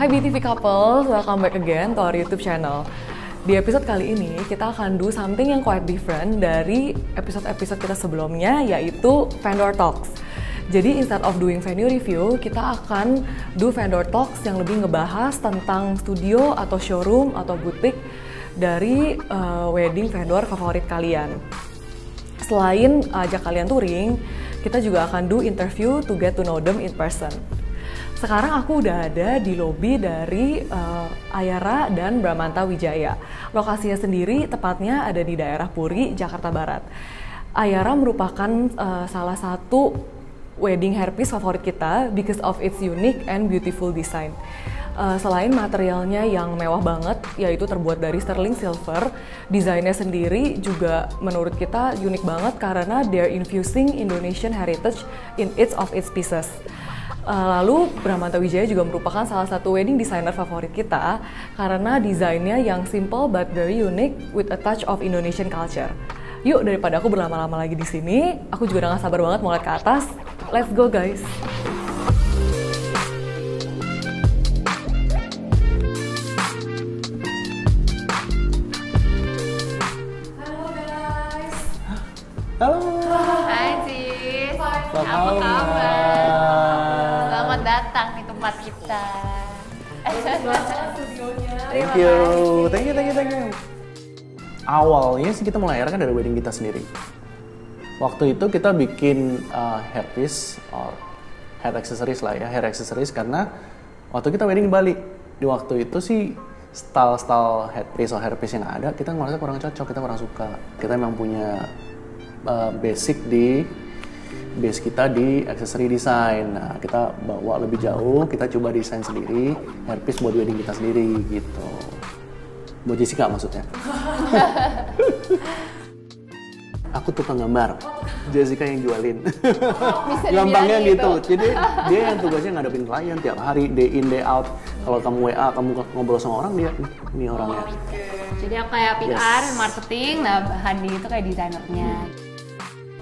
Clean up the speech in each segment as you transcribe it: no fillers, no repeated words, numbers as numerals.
Hai BTV Couples, welcome back again to our YouTube channel. Di episode kali ini kita akan do something yang quite different dari episode-episode kita sebelumnya, yaitu vendor talks. Jadi instead of doing venue review, kita akan do vendor talks yang lebih ngebahas tentang studio atau showroom atau boutique dari wedding vendor favorit kalian. Selain ajak kalian touring, kita juga akan do interview to get to know them in person. Sekarang aku udah ada di lobi dari Ayara dan Bramanta Wijaya. Lokasinya sendiri tepatnya ada di daerah Puri, Jakarta Barat. Ayara merupakan salah satu wedding hairpiece favorit kita because of its unique and beautiful design. Selain materialnya yang mewah banget, yaitu terbuat dari sterling silver, desainnya sendiri juga menurut kita unik banget karena they're infusing Indonesian heritage in each of its pieces. Lalu Bramanta Wijaya juga merupakan salah satu wedding designer favorit kita karena desainnya yang simple but very unique with a touch of Indonesian culture. Yuk, daripada aku berlama-lama lagi di sini, aku juga udah gak sabar banget mau lihat ke atas. Let's go guys! Halo guys! Halo! Hai sis! Apa kabar? Selamat datang di tempat kita. Thank you. Awalnya sih kita mulai kan dari wedding kita sendiri. Waktu itu kita bikin hairpiece or hair accessories lah ya, hair accessories karena waktu kita wedding di Bali. Di waktu itu sih style hairpiece or hairpiece yang ada kita merasa kurang cocok, kita kurang suka. Kita memang punya base kita di accessory design. Nah, kita bawa lebih jauh, kita coba desain sendiri hairpiece buat wedding kita sendiri gitu. Buat Jessica maksudnya. Aku tukang gambar, Jessica yang jualin. Gampangnya gitu. Jadi dia yang tugasnya ngadepin klien tiap hari, day in day out. Kalau kamu WA, kamu ngobrol sama orang, dia ini orangnya. Jadi aku kayak PR, marketing, nah Handi itu kayak desainernya.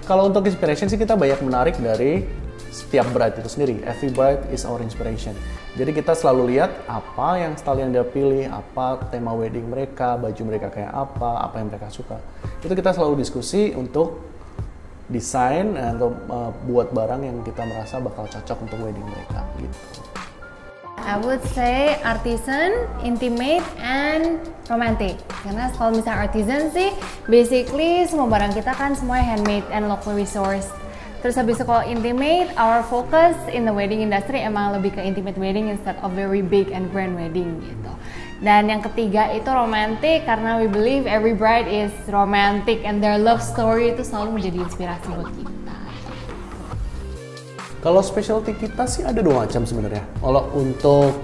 Kalau untuk inspiration sih kita banyak menarik dari setiap bride itu sendiri. Every bride is our inspiration. Jadi kita selalu lihat apa yang style yang dia pilih, apa tema wedding mereka, baju mereka kayak apa yang mereka suka. Itu kita selalu diskusi untuk desain atau buat barang yang kita merasa bakal cocok untuk wedding mereka gitu. I would say artisan, intimate, and romantic. Karena kalau misalnya artisan sih, basically semua barang kita kan semuanya handmade and locally sourced. Terus habis itu kalau intimate, our focus in the wedding industry emang lebih ke intimate wedding instead of very big and grand wedding gitu. Dan yang ketiga itu romantic karena we believe every bride is romantic and their love story itu selalu menjadi inspirasi buat kita. Kalau specialty kita sih ada dua macam sebenarnya. Kalau untuk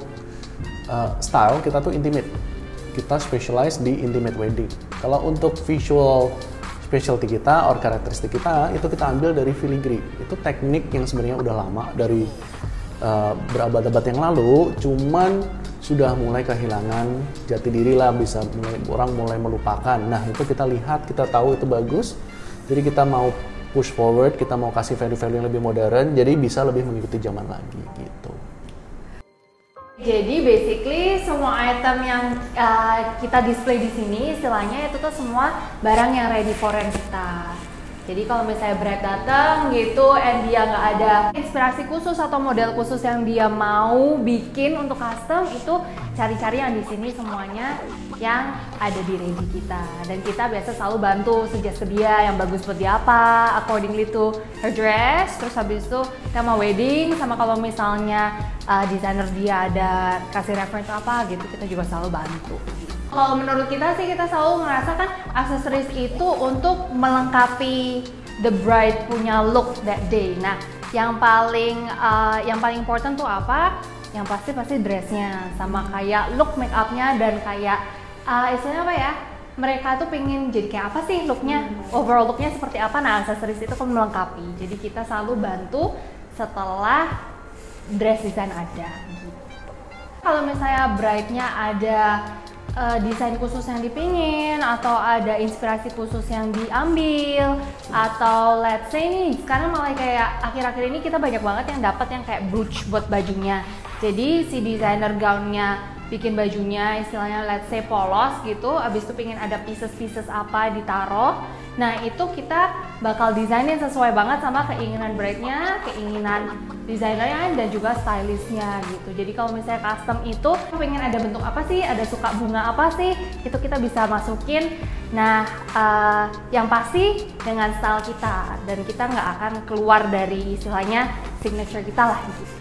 style kita tuh intimate, kita specialize di intimate wedding. Kalau untuk visual specialty kita, or karakteristik kita, itu kita ambil dari filigree. Itu teknik yang sebenarnya udah lama dari berabad-abad yang lalu, cuman sudah mulai kehilangan jati diri lah, orang mulai melupakan. Nah itu kita lihat, kita tahu itu bagus, jadi kita mau push forward, kita mau kasih value-value yang lebih modern, jadi bisa lebih mengikuti zaman lagi gitu. Jadi basically semua item yang kita display di sini istilahnya itu tuh semua barang yang ready for rent kita. Jadi kalau misalnya bride datang gitu and dia nggak ada inspirasi khusus atau model khusus yang dia mau bikin untuk custom, itu cari-cari yang di sini semuanya yang ada di ready kita. Dan kita biasa selalu bantu suggest ke dia yang bagus buat dia apa, accordingly to her dress. Terus habis itu tema wedding, sama kalau misalnya desainer dia ada kasih reference apa gitu, kita juga selalu bantu. Kalau menurut kita sih, kita selalu merasakan aksesoris itu untuk melengkapi the bride punya look that day. Nah, yang paling important tuh apa? Yang pasti dressnya, sama kayak look make upnya dan kayak istilahnya apa ya? Mereka tuh pengen jadi kayak apa sih looknya? Overall looknya seperti apa? Nah, aksesoris itu kan melengkapi. Jadi kita selalu bantu setelah dress design ada. Kalau misalnya bride-nya ada desain khusus yang dipingin atau ada inspirasi khusus yang diambil, atau let's say nih sekarang malah kayak akhir-akhir ini kita banyak banget yang dapat yang kayak brooch buat bajunya. Jadi si desainer gownnya bikin bajunya istilahnya let's say polos gitu, abis itu pengen ada pieces-pieces apa ditaruh. Nah itu kita bakal desainin sesuai banget sama keinginan bride-nya, keinginan desainernya dan juga stylistnya gitu. Jadi kalau misalnya custom itu pengen ada bentuk apa sih, ada suka bunga apa sih, itu kita bisa masukin. Nah yang pasti dengan style kita, dan kita nggak akan keluar dari istilahnya signature kita lah gitu.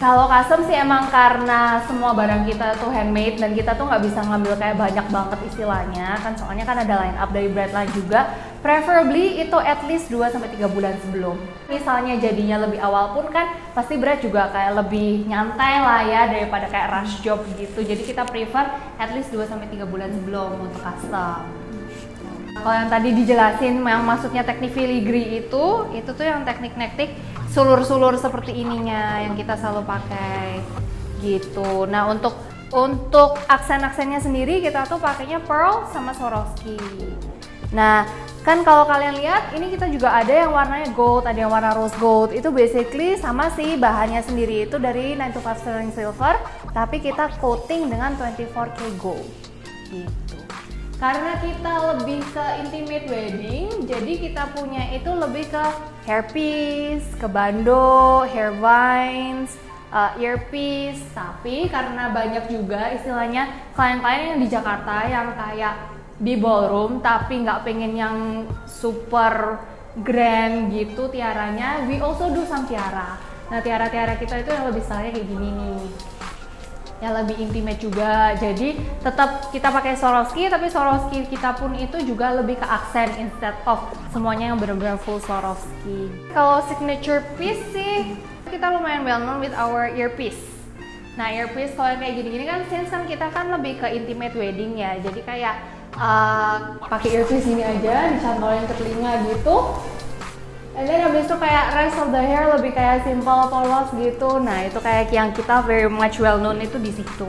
Kalau custom sih emang karena semua barang kita tuh handmade dan kita tuh nggak bisa ngambil kayak banyak banget istilahnya kan, soalnya kan ada line up dari brand lain juga. Preferably itu at least 2-3 bulan sebelum. Misalnya jadinya lebih awal pun kan pasti brand juga kayak lebih nyantai lah ya daripada kayak rush job gitu. Jadi kita prefer at least 2-3 bulan sebelum untuk custom. Kalau yang tadi dijelasin yang maksudnya teknik filigree itu tuh yang teknik-teknik sulur-sulur seperti ininya yang kita selalu pakai gitu. Nah untuk aksen-aksennya sendiri kita tuh pakainya pearl sama Swarovski. Nah kan kalau kalian lihat ini kita juga ada yang warnanya gold, ada yang warna rose gold. Itu basically sama sih, bahannya sendiri itu dari 925 sterling silver, tapi kita coating dengan 24K gold gitu. Karena kita lebih ke intimate wedding, jadi kita punya itu lebih ke hairpiece, ke bando, hair vines, earpiece. Tapi karena banyak juga istilahnya klien-klien yang di Jakarta yang kayak di ballroom tapi nggak pengen yang super grand gitu tiaranya, we also do some tiara. Nah tiara-tiara kita itu yang lebih stylenya kayak gini nih, yang lebih intimate juga. Jadi tetap kita pakai Swarovski, tapi Swarovski kita pun itu juga lebih ke aksen instead of semuanya yang benar-benar full Swarovski. Kalau signature piece sih kita lumayan well known with our earpiece. Nah earpiece kalau kayak gini-gini kan since kan kita kan lebih ke intimate wedding ya, jadi kayak pakai earpiece ini aja dicantolin ke telinga gitu. And then habis itu kayak rest of the hair lebih kayak simple polos gitu. Nah itu kayak yang kita very much well known itu di situ.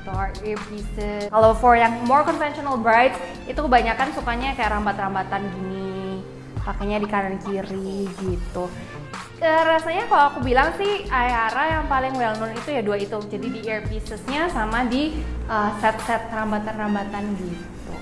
Our earpieces. Kalau for yang more conventional brides itu kebanyakan sukanya kayak rambat-rambatan gini, pakainya di kanan kiri gitu. Rasanya kalau aku bilang sih Ayara yang paling well known itu ya dua itu. Jadi di earpiecesnya sama di set-set rambatan-rambatan gitu.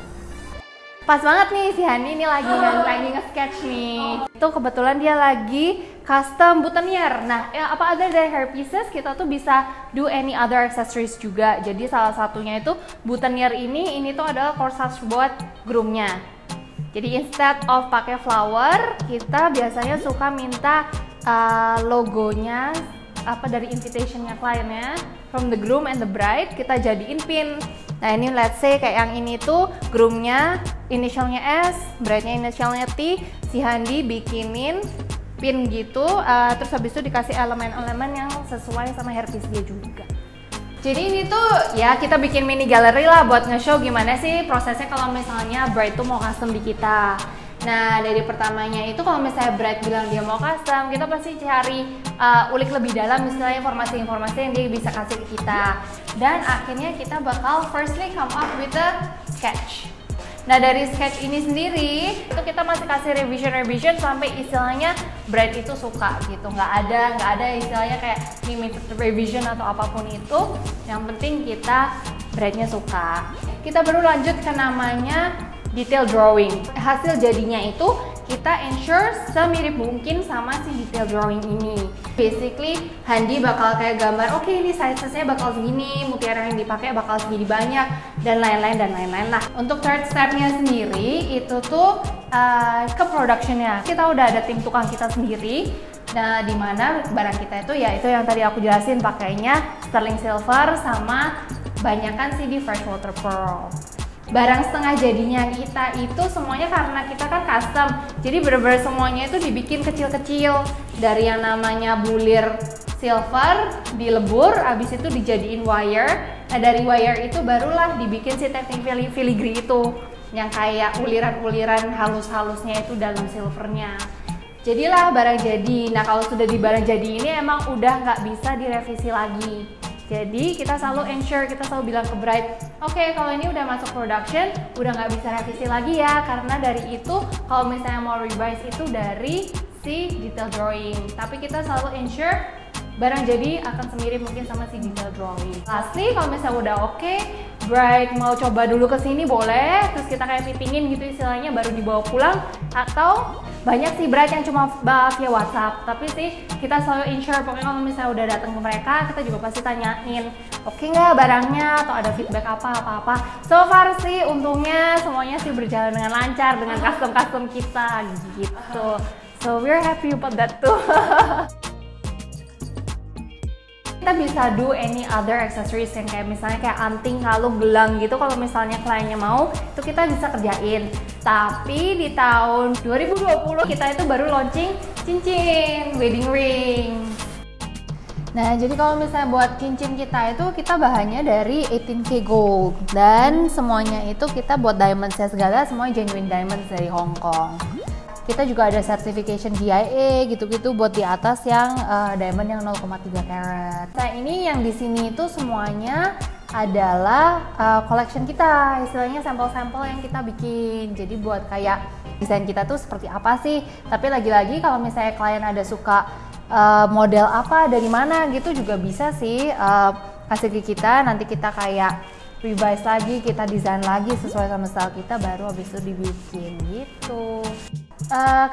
Pas banget nih si Hani ini lagi nge-sketch nih. Itu kebetulan dia lagi custom boutonniere. Nah, ya apa ada dari hairpieces kita tuh bisa do any other accessories juga. Jadi salah satunya itu boutonniere ini tuh adalah corsage buat groomnya. Jadi instead of pakai flower, kita biasanya suka minta logonya apa dari invitationnya kliennya from the groom and the bride kita jadiin pin. Nah ini let's say kayak yang ini tuh groomnya inisialnya S, bride-nya inisialnya T, si Handi bikinin pin gitu, terus habis itu dikasih elemen-elemen yang sesuai sama hairpiece dia juga. Jadi ini tuh ya kita bikin mini gallery lah buat nge-show gimana sih prosesnya kalau misalnya bride tuh mau custom di kita. Nah dari pertamanya itu kalau misalnya bride bilang dia mau custom, kita pasti cari ulik lebih dalam misalnya informasi-informasi yang dia bisa kasih ke kita. Dan akhirnya kita bakal firstly come up with a sketch. Nah dari sketch ini sendiri itu kita masih kasih revision sampai istilahnya bride itu suka gitu. Nggak ada istilahnya kayak limited revision atau apapun itu. Yang penting kita bride-nya suka. Kita baru lanjut ke namanya detail drawing. Hasil jadinya itu kita ensure semirip mungkin sama si detail drawing ini. Basically Handi bakal kayak gambar, oke ini size-nya bakal segini, mutiara yang dipakai bakal segini banyak, dan lain-lain lah. Untuk third step-nya sendiri itu tuh ke production-nya. Kita udah ada tim tukang kita sendiri. Nah, dimana barang kita itu ya itu yang tadi aku jelasin, pakainya sterling silver sama banyakan sih di freshwater pearl. Barang setengah jadinya kita itu semuanya karena kita kan custom, jadi bener-bener semuanya itu dibikin kecil-kecil. Dari yang namanya bulir silver dilebur, abis itu dijadiin wire. Nah dari wire itu barulah dibikin si teknik filigree itu, yang kayak uliran-uliran halus-halusnya itu dalam silvernya. Jadilah barang jadi. Nah kalau sudah di barang jadi ini emang udah nggak bisa direvisi lagi. Jadi kita selalu ensure, kita selalu bilang ke bride, oke, kalau ini udah masuk production, udah nggak bisa revisi lagi ya, karena dari itu kalau misalnya mau revise itu dari si detail drawing. Tapi kita selalu ensure barang jadi akan semirip mungkin sama si detail drawing. Lastly, kalau misalnya udah oke, bride mau coba dulu ke sini boleh, terus kita kayak fittingin gitu istilahnya baru dibawa pulang, atau banyak sih bride yang cuma via WhatsApp, tapi sih kita selalu ensure pokoknya kalau misalnya udah datang ke mereka, kita juga pasti tanyain oke nggak barangnya atau ada feedback apa. So far sih untungnya semuanya sih berjalan dengan lancar dengan custom kita gitu. So we're happy about that too. Kita bisa do any other accessories yang kayak misalnya kayak anting, kalung, gelang gitu kalau misalnya kliennya mau, itu kita bisa kerjain. Tapi di tahun 2020 kita itu baru launching cincin, wedding ring. Nah, jadi kalau misalnya buat cincin kita itu kita bahannya dari 18K gold dan semuanya itu kita buat diamondsnya segala semuanya genuine diamonds dari Hong Kong. Kita juga ada certification DIA gitu-gitu buat di atas yang diamond yang 0,3 karat. Nah, ini yang di sini itu semuanya adalah collection kita, istilahnya sampel-sampel yang kita bikin. Jadi buat kayak desain kita tuh seperti apa sih? Tapi lagi-lagi kalau misalnya klien ada suka model apa dari mana gitu juga bisa sih kasih ke kita, nanti kita kayak revise lagi, kita desain lagi sesuai sama style kita, baru habis itu dibikin gitu.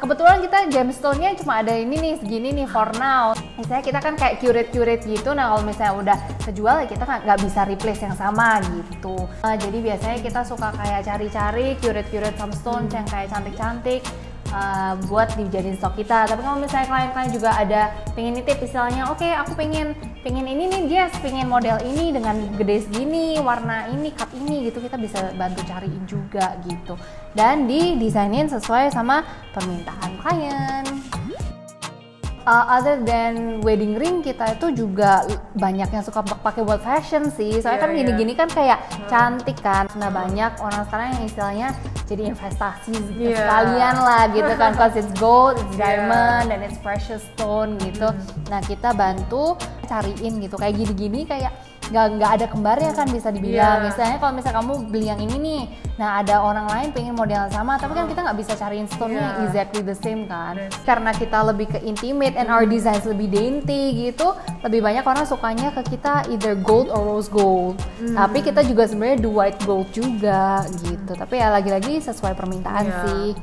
Kebetulan kita gemstone-nya cuma ada ini nih, segini nih for now. Misalnya kita kan kayak curate gitu, nah kalau misalnya udah kejual ya kita nggak bisa replace yang sama gitu. Jadi biasanya kita suka kayak cari-cari curate gemstone yang kayak cantik-cantik buat dijadiin stok kita. Tapi kalau misalnya klien-klien juga ada pengen nitip istilahnya, oke, aku pengen ini nih, dia pengen model ini dengan gede segini, warna ini, cut ini gitu, kita bisa bantu cariin juga gitu. Dan didesainin sesuai sama permintaan klien. Other than wedding ring, kita itu juga banyak yang suka pakai buat fashion sih. Soalnya kan gini-gini kan kayak cantik kan. Nah, banyak orang sekarang yang istilahnya jadi investasi sekalian lah gitu kan. Cause it's gold, it's diamond, dan it's precious stone gitu. Nah, kita bantu cariin gitu. Kayak gini-gini kayak nggak ada kembarnya kan bisa dibilang. Misalnya kalau misalnya kamu beli yang ini nih, nah ada orang lain pengen model yang sama, tapi kan kita nggak bisa cariin stone-nya exactly the same kan. Karena kita lebih ke intimate and our designs lebih dainty gitu, lebih banyak orang sukanya ke kita either gold or rose gold. Tapi kita juga sebenarnya do white gold juga gitu. Tapi ya lagi-lagi sesuai permintaan sih.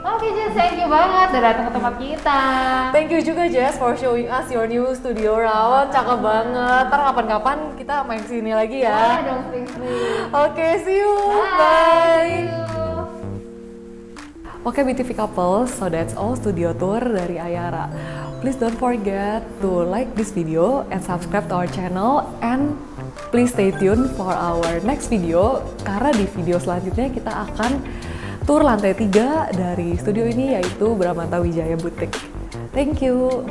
Oke Jess, thank you banget udah datang ke tempat kita. Thank you juga Jess for showing us your new studio rawat, cakep banget. Ntar kapan-kapan kita main kesini lagi ya. Boleh dong, sering-sering. Oke, see you. Bye. Oke, BTV Couple, so that's all studio tour dari Ayara. Please don't forget to like this video and subscribe to our channel, and please stay tuned for our next video, karena di video selanjutnya kita akan tour lantai 3 dari studio ini, yaitu Bramanta Wijaya Boutique. Thank you.